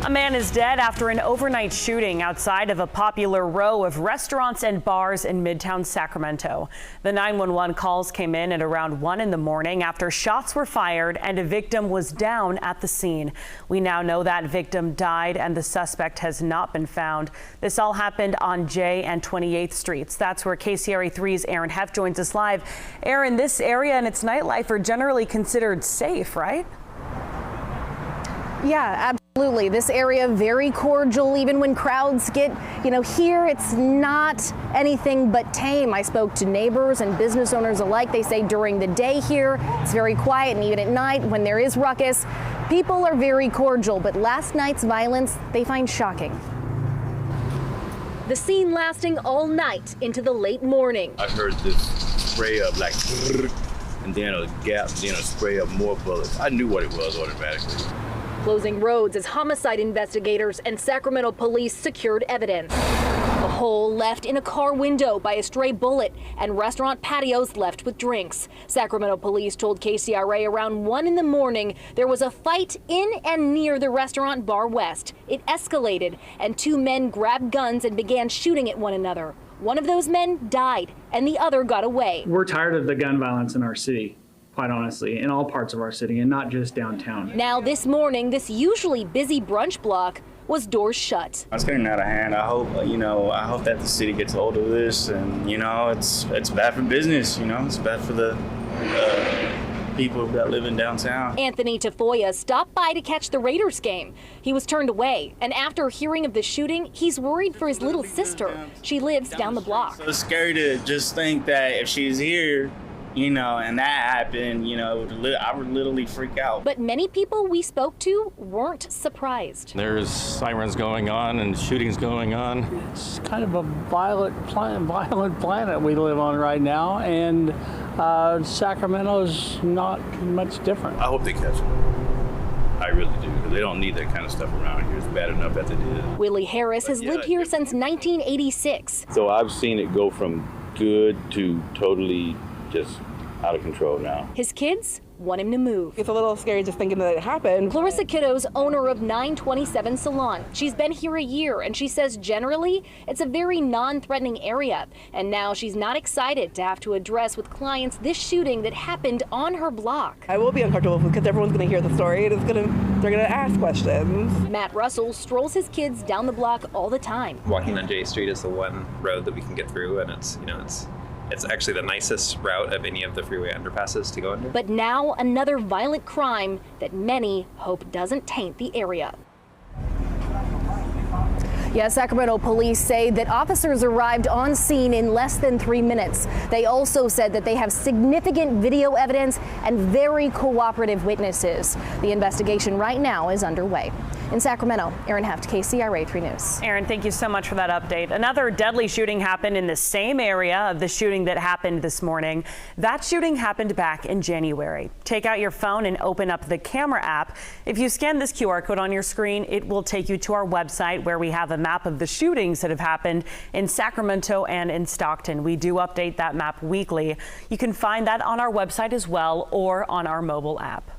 A man is dead after an overnight shooting outside of a popular row of restaurants and bars in Midtown Sacramento. The 911 calls came in at around 1 in the morning after shots were fired and a victim was down at the scene. We now know that victim died and the suspect has not been found. This all happened on J and 28th Streets. That's where KCRA 3's Aaron Heff joins us live. Aaron, this area and its nightlife are generally considered safe, right? Yeah, absolutely. This area very cordial, even when crowds get, here it's not anything but tame. I spoke to neighbors and business owners alike. They say during the day here, it's very quiet, and even at night when there is ruckus, people are very cordial. But last night's violence, they find shocking. The scene lasting all night into the late morning. I heard this spray of like, and then a gap, then a spray of more bullets. I knew what it was automatically. Closing roads as homicide investigators and Sacramento police secured evidence. A hole left in a car window by a stray bullet and restaurant patios left with drinks. Sacramento police told KCRA around 1 in the morning there was a fight in and near the restaurant Bar West. It escalated and two men grabbed guns and began shooting at one another. One of those men died and the other got away. We're tired of the gun violence in our city. Quite honestly, in all parts of our city and not just downtown. Now this morning, this usually busy brunch block was doors shut. It's getting out of hand. I hope that the city gets hold of this, and it's bad for business. It's bad for the people that live in downtown. Anthony Tafoya stopped by to catch the Raiders game. He was turned away, and after hearing of the shooting, he's worried for his little sister. She lives down the block. So it's scary to just think that if she's here, and that happened, I would literally freak out. But many people we spoke to weren't surprised. There's sirens going on and shootings going on. It's kind of a violent planet we live on right now, and Sacramento's not much different. I hope they catch them. I really do, because they don't need that kind of stuff around here. It's bad enough that they did. Willie Harris has lived here since 1986. So I've seen it go from good to totally just out of control now. His kids want him to move. It's a little scary just thinking that it happened. Clarissa Kiddo's owner of 927 Salon. She's been here a year and she says generally it's a very non-threatening area. And now she's not excited to have to address with clients this shooting that happened on her block. I will be uncomfortable because everyone's going to hear the story and they're going to ask questions. Matt Russell strolls his kids down the block all the time. Walking on J Street is the one road that we can get through, and it's actually the nicest route of any of the freeway underpasses to go under. But now another violent crime that many hope doesn't taint the area. Yes, Sacramento police say that officers arrived on scene in less than 3 minutes. They also said that they have significant video evidence and very cooperative witnesses. The investigation right now is underway. In Sacramento, Aaron Heff, KCRA 3 News. Aaron, thank you so much for that update. Another deadly shooting happened in the same area of the shooting that happened this morning. That shooting happened back in January. Take out your phone and open up the camera app. If you scan this QR code on your screen, it will take you to our website where we have a map of the shootings that have happened in Sacramento and in Stockton. We do update that map weekly. You can find that on our website as well or on our mobile app.